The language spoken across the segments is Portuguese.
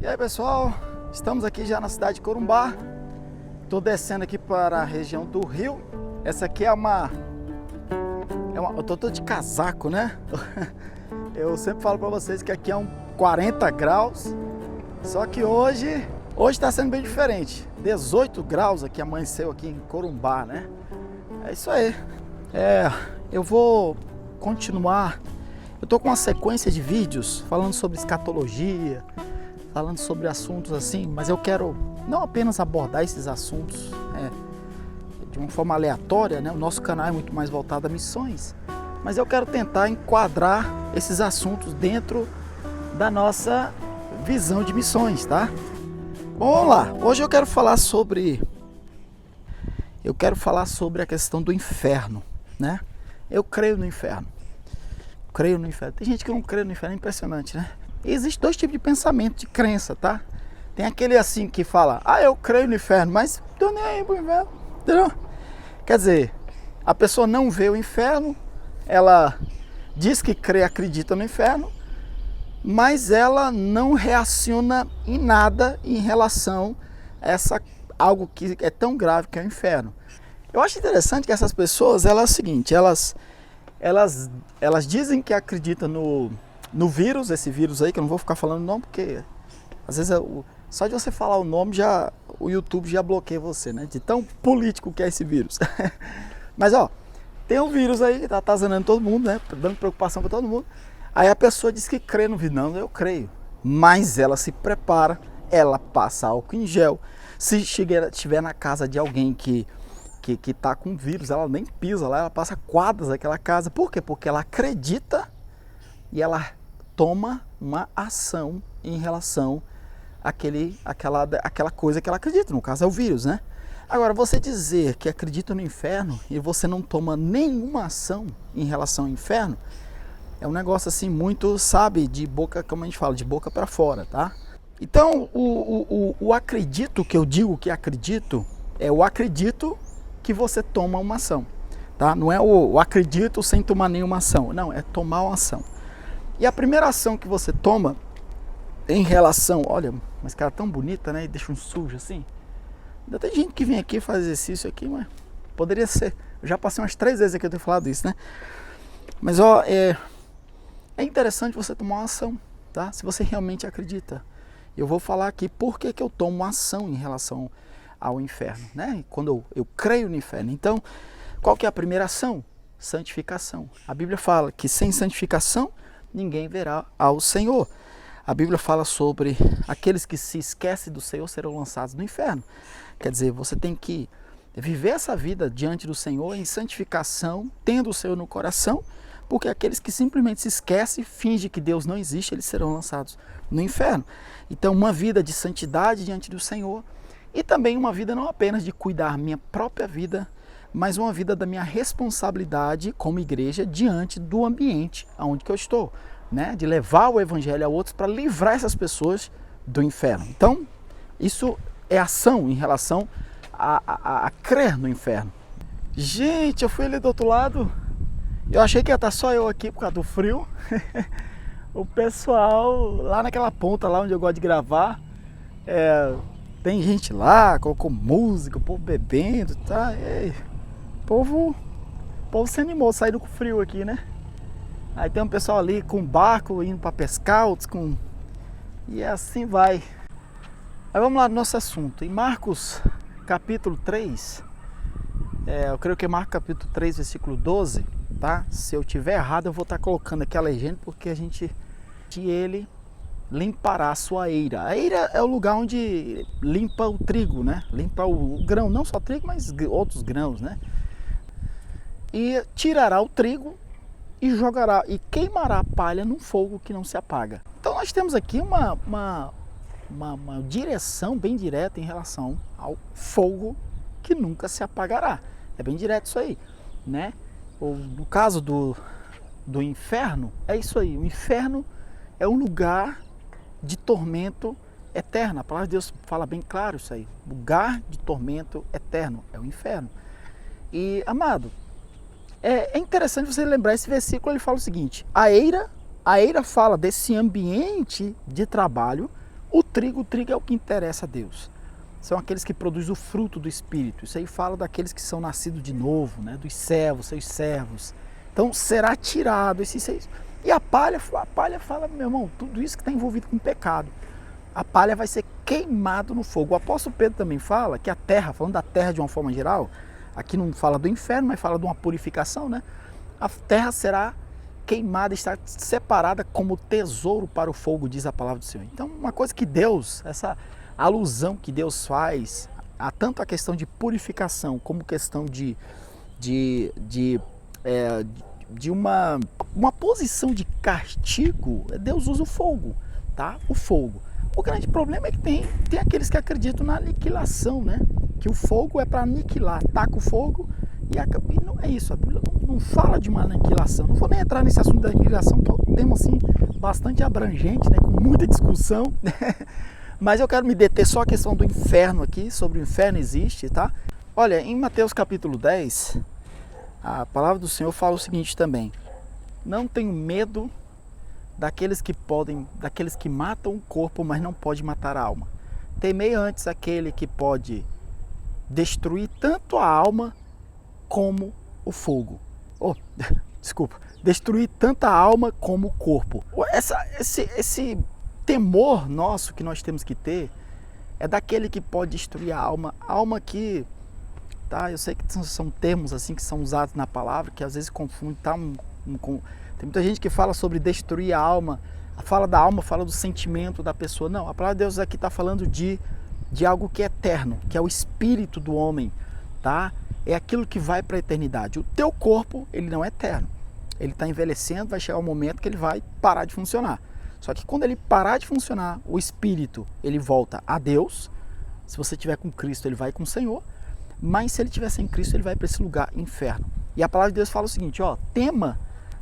E aí pessoal, estamos aqui já na cidade de Corumbá. Estou descendo aqui para a região do Rio. Essa aqui eu tô todo de casaco, né? Eu sempre falo para vocês que aqui é um 40 graus. Só que hoje está sendo bem diferente. 18 graus aqui, amanheceu aqui em Corumbá, né? É isso aí. Eu vou continuar. Eu tô com uma sequência de vídeos falando sobre escatologia, falando sobre assuntos assim, mas eu quero não apenas abordar esses assuntos de uma forma aleatória, né? O nosso canal é muito mais voltado a missões, mas eu quero tentar enquadrar esses assuntos dentro da nossa visão de missões, tá? Bom, vamos lá. Hoje eu quero falar sobre a questão do inferno, né? Eu creio no inferno. Creio no inferno. Tem gente que não crê no inferno, é impressionante, né? E existe dois tipos de pensamento, de crença, tá? Tem aquele assim que fala, eu creio no inferno, mas tô nem aí pro inferno, entendeu? Quer dizer, a pessoa não vê o inferno, ela diz que crê, acredita no inferno, mas ela não reaciona em nada em relação a algo que é tão grave que é o inferno. Eu acho interessante que essas pessoas, é o seguinte, elas dizem que acreditam no vírus, esse vírus aí, que eu não vou ficar falando o nome, porque às vezes só de você falar o nome, o YouTube já bloqueia você, né? De tão político que é esse vírus. Mas tem um vírus aí que tá atazanando todo mundo, né? Dando preocupação para todo mundo. Aí a pessoa diz que crê no vírus. Não, eu creio. Mas ela se prepara, ela passa álcool em gel. Se estiver na casa de alguém que tá com vírus, ela nem pisa lá, ela passa quadras naquela casa. Por quê? Porque ela acredita e ela toma uma ação em relação àquela coisa que ela acredita. No caso é o vírus, né? Agora, você dizer que acredita no inferno e você não toma nenhuma ação em relação ao inferno, é um negócio assim muito, sabe, de boca, como a gente fala, de boca para fora, tá? Então, o acredito que eu digo que acredito, é o acredito que você toma uma ação, tá? Não é o acredito sem tomar nenhuma ação, não, é tomar uma ação. E a primeira ação que você toma em relação, olha, mas cara tão bonita, né? E deixa um sujo assim. Ainda tem gente que vem aqui faz exercício aqui, mas poderia ser. Eu já passei umas 3 vezes aqui eu tenho falado isso, né? Mas é interessante você tomar uma ação, tá? Se você realmente acredita. Eu vou falar aqui por que eu tomo uma ação em relação ao inferno, né? Quando eu creio no inferno. Então, qual que é a primeira ação? Santificação. A Bíblia fala que sem santificação ninguém verá ao Senhor. A Bíblia fala sobre aqueles que se esquecem do Senhor serão lançados no inferno. Quer dizer, você tem que viver essa vida diante do Senhor em santificação, tendo o Senhor no coração, porque aqueles que simplesmente se esquecem, fingem que Deus não existe, eles serão lançados no inferno. Então, uma vida de santidade diante do Senhor e também uma vida não apenas de cuidar minha própria vida, mas uma vida da minha responsabilidade como igreja diante do ambiente onde que eu estou, né? De levar o evangelho a outros para livrar essas pessoas do inferno. Então, isso é ação em relação a crer no inferno. Gente, eu fui ali do outro lado, eu achei que ia estar só eu aqui por causa do frio. O pessoal lá naquela ponta lá onde eu gosto de gravar, tem gente lá, colocou música, o povo bebendo, tá? E o povo se animou, saíram com frio aqui, né? Aí tem um pessoal ali com barco indo para pescar, outros com... E assim vai. Aí vamos lá no nosso assunto. Em Marcos capítulo 3, eu creio que é Marcos capítulo 3, versículo 12, tá? Se eu tiver errado eu vou estar colocando aqui a legenda, porque ele limpará a sua eira. A eira é o lugar onde limpa o trigo, né? Limpa o grão, não só trigo, mas outros grãos, né? E tirará o trigo e jogará e queimará a palha num fogo que não se apaga. Então nós temos aqui uma direção bem direta em relação ao fogo que nunca se apagará. É bem direto isso aí, né? No caso do inferno, é isso aí. O inferno é um lugar de tormento eterno. A palavra de Deus fala bem claro isso aí. Lugar de tormento eterno é o inferno. E, amado, é interessante você lembrar esse versículo. Ele fala o seguinte: a eira fala desse ambiente de trabalho o trigo é o que interessa a Deus. São aqueles que produzem o fruto do Espírito. Isso aí fala daqueles que são nascidos de novo, né? Dos servos, seus servos. Então será tirado esses. E a palha fala, meu irmão, tudo isso que está envolvido com pecado. A palha vai ser queimado no fogo. O apóstolo Pedro também fala que a terra, falando da terra de uma forma geral, aqui não fala do inferno, mas fala de uma purificação, né? A terra será queimada, está separada como tesouro para o fogo, diz a palavra do Senhor. Então, uma coisa que Deus, essa alusão que Deus faz a tanto a questão de purificação como questão de uma posição de castigo, Deus usa o fogo, tá? O fogo. O grande problema é que tem aqueles que acreditam na aniquilação, né? Que o fogo é para aniquilar, taca o fogo e não é isso. A Bíblia não fala de uma aniquilação. Não vou nem entrar nesse assunto da aniquilação, que é um tema assim bastante abrangente, né? Com muita discussão. Mas eu quero me deter só a questão do inferno aqui, sobre o inferno existe, tá? Olha, em Mateus capítulo 10, a palavra do Senhor fala o seguinte também: não tenho medo daqueles que matam o corpo, mas não pode matar a alma. Temei antes aquele que pode destruir tanto a alma como o fogo. Desculpa, destruir tanto a alma como o corpo. Esse temor nosso que nós temos que ter é daquele que pode destruir a alma que, tá? Eu sei que são termos assim que são usados na palavra que às vezes confundem, tá? Tem muita gente que fala sobre destruir a alma, fala da alma, fala do sentimento da pessoa. Não, a palavra de Deus aqui está falando de algo que é eterno, que é o espírito do homem, tá? É aquilo que vai para a eternidade. O teu corpo, ele não é eterno. Ele está envelhecendo, vai chegar um momento que ele vai parar de funcionar. Só que quando ele parar de funcionar, o espírito, ele volta a Deus. Se você estiver com Cristo, ele vai com o Senhor. Mas se ele estiver sem Cristo, ele vai para esse lugar, inferno. E a palavra de Deus fala o seguinte, ó: tema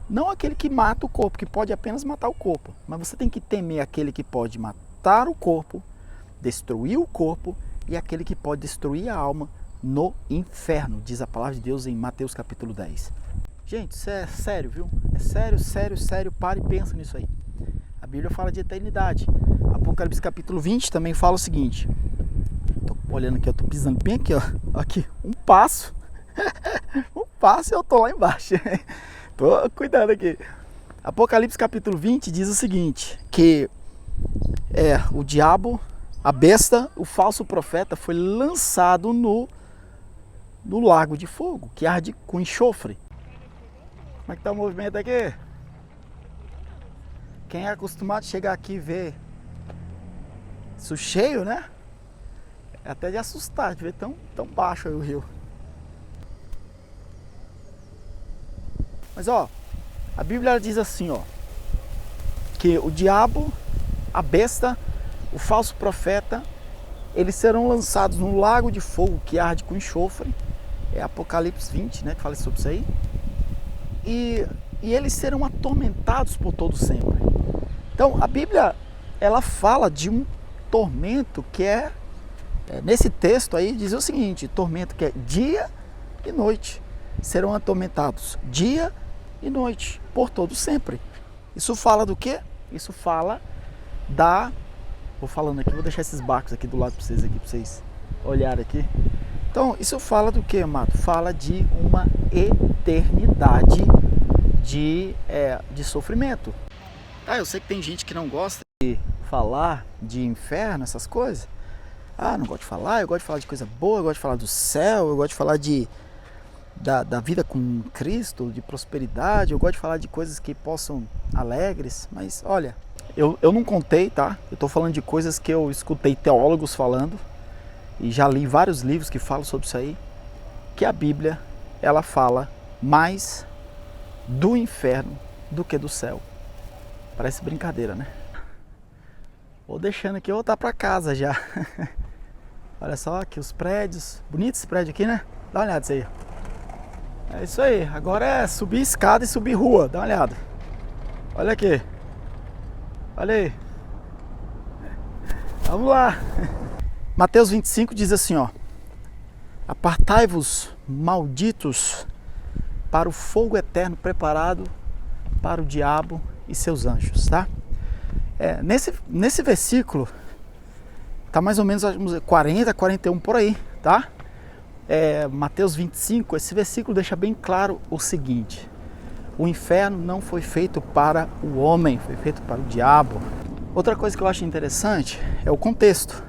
não aquele que mata o corpo, que pode apenas matar o corpo. Mas você tem que temer aquele que pode matar o corpo, destruir o corpo, e aquele que pode destruir a alma no inferno, diz a palavra de Deus em Mateus capítulo 10. Gente, isso é sério, viu? É sério, sério, sério. Para e pensa nisso aí. A Bíblia fala de eternidade. Apocalipse capítulo 20 também fala o seguinte. Tô olhando aqui, eu tô pisando bem aqui, ó. Aqui, um passo. Um passo e eu tô lá embaixo. Tô cuidando aqui. Apocalipse capítulo 20 diz o seguinte, que o diabo, a besta, o falso profeta foi lançado no lago de fogo, que arde com enxofre. Como é que tá o movimento aqui? Quem é acostumado a chegar aqui e ver isso cheio, né? É até de assustar, de ver tão baixo aí o rio. Mas ó, a Bíblia diz assim, ó, que o diabo, a besta, o falso profeta, eles serão lançados no lago de fogo que arde com enxofre. É Apocalipse 20, né, que fala sobre isso aí. E eles serão atormentados por todo sempre. Então, a Bíblia, ela fala de um tormento que nesse texto aí, diz o seguinte, tormento que é dia e noite. Serão atormentados dia e noite, por todo sempre. Isso fala do quê? Isso fala vou falando aqui, vou deixar esses barcos aqui do lado para vocês olharem aqui. Então, isso fala do quê, amado? Fala de uma eternidade de sofrimento. Eu sei que tem gente que não gosta de falar de inferno, essas coisas. Não gosto de falar, eu gosto de falar de coisa boa, eu gosto de falar do céu, eu gosto de falar da vida com Cristo, de prosperidade, eu gosto de falar de coisas que possam alegres, mas olha, eu não contei, tá? Eu tô falando de coisas que eu escutei teólogos falando e já li vários livros que falam sobre isso aí, que a Bíblia, ela fala mais do inferno do que do céu. Parece brincadeira, né? Vou deixando aqui, eu vou voltar pra casa já. Olha só aqui os prédios, bonito esse prédio aqui, né? Dá uma olhada nisso aí. É isso aí, agora é subir escada e subir rua, dá uma olhada. Olha aqui. Olha aí. Vamos lá. Mateus 25 diz assim, ó: apartai-vos, malditos, para o fogo eterno preparado para o diabo e seus anjos, tá? Nesse versículo, Tá mais ou menos 40, 41 por aí, tá? Mateus 25, esse versículo deixa bem claro o seguinte: o inferno não foi feito para o homem, foi feito para o diabo. Outra coisa que eu acho interessante é o contexto.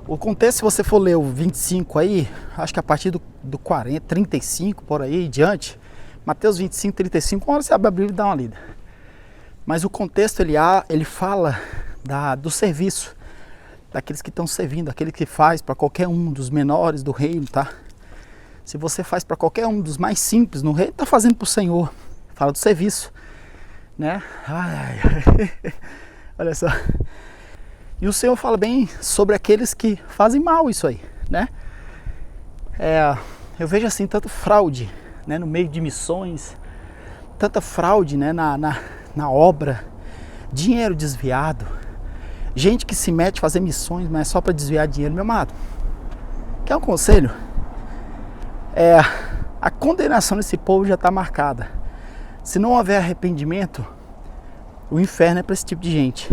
O contexto, se você for ler o 25 aí, acho que a partir do 40, 35 por aí em diante, Mateus 25, 35, uma hora você abre a Bíblia e dá uma lida. Mas o contexto, ele fala do serviço, daqueles que estão servindo, aquele que faz para qualquer um dos menores do reino, tá? Se você faz para qualquer um dos mais simples no reino, está fazendo para o Senhor. Fala do serviço, né? Ai. Olha só. E o Senhor fala bem sobre aqueles que fazem mal isso aí, né? Eu vejo assim, tanto fraude, né, no meio de missões, tanta fraude, né, na obra, dinheiro desviado, gente que se mete a fazer missões, mas é só para desviar dinheiro. Meu amado, quer um conselho? A condenação desse povo já está marcada. Se não houver arrependimento, o inferno é para esse tipo de gente.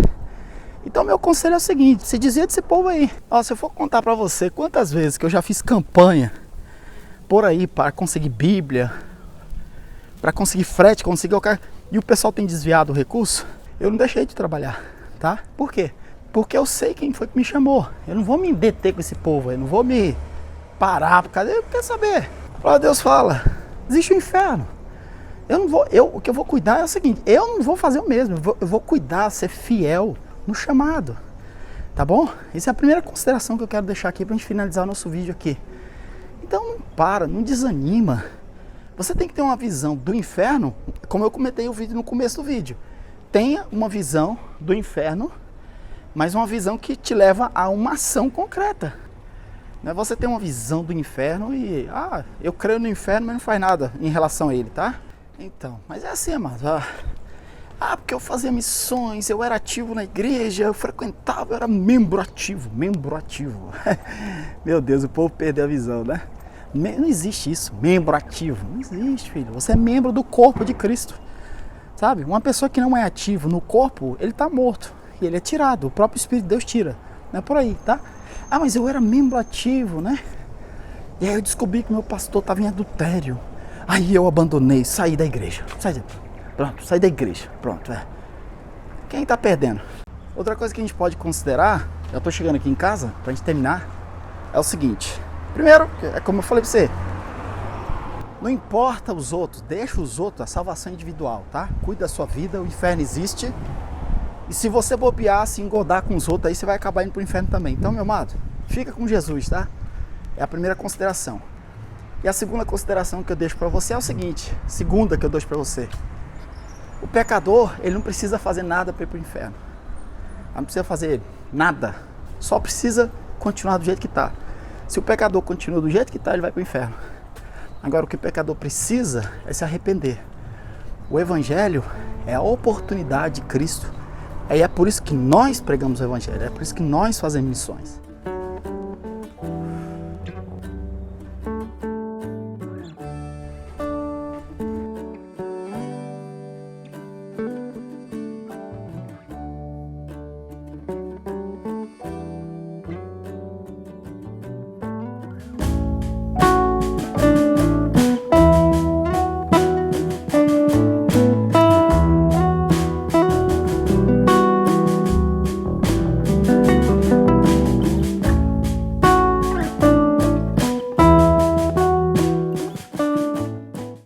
Então meu conselho é o seguinte: se dizia desse povo aí. Se eu for contar para você quantas vezes que eu já fiz campanha por aí para conseguir Bíblia, para conseguir frete, e o pessoal tem desviado o recurso, eu não deixei de trabalhar, tá? Por quê? Porque eu sei quem foi que me chamou. Eu não vou me deter com esse povo, eu não vou me parar, porque eu quero saber. Deus fala, existe o inferno. O que eu vou cuidar é o seguinte: eu não vou fazer o mesmo, eu vou cuidar, ser fiel no chamado, tá bom? Essa é a primeira consideração que eu quero deixar aqui pra gente finalizar o nosso vídeo aqui. Então não desanima. Você tem que ter uma visão do inferno, como eu comentei o vídeo no começo do vídeo. Tenha uma visão do inferno, mas uma visão que te leva a uma ação concreta. Não é você ter uma visão do inferno e eu creio no inferno, mas não faz nada em relação a ele, tá? Então, mas é assim, amado. Porque eu fazia missões, eu era ativo na igreja, eu frequentava, eu era membro ativo. Meu Deus, o povo perdeu a visão, né? Não existe isso, membro ativo. Não existe, filho. Você é membro do corpo de Cristo, sabe? Uma pessoa que não é ativo no corpo, ele está morto. E ele é tirado, o próprio Espírito de Deus tira. Não é por aí, tá? Mas eu era membro ativo, né? E aí eu descobri que meu pastor estava em adultério. Aí eu abandonei, saí da igreja. Saí da igreja. Pronto, Quem tá perdendo? Outra coisa que a gente pode considerar, eu tô chegando aqui em casa, pra gente terminar, é o seguinte. Primeiro, é como eu falei pra você, não importa os outros, deixa os outros, a salvação individual, tá? Cuida da sua vida, o inferno existe. E se você bobear, se engordar com os outros, aí você vai acabar indo pro inferno também. Então, meu amado, fica com Jesus, tá? É a primeira consideração. E a segunda consideração que eu deixo pra você é o seguinte, segunda que eu deixo pra você. O pecador, ele não precisa fazer nada para ir para o inferno. Não precisa fazer nada. Só precisa continuar do jeito que está. Se o pecador continua do jeito que está, ele vai para o inferno. Agora, o que o pecador precisa é se arrepender. O Evangelho é a oportunidade de Cristo. É por isso que nós pregamos o Evangelho. É por isso que nós fazemos missões.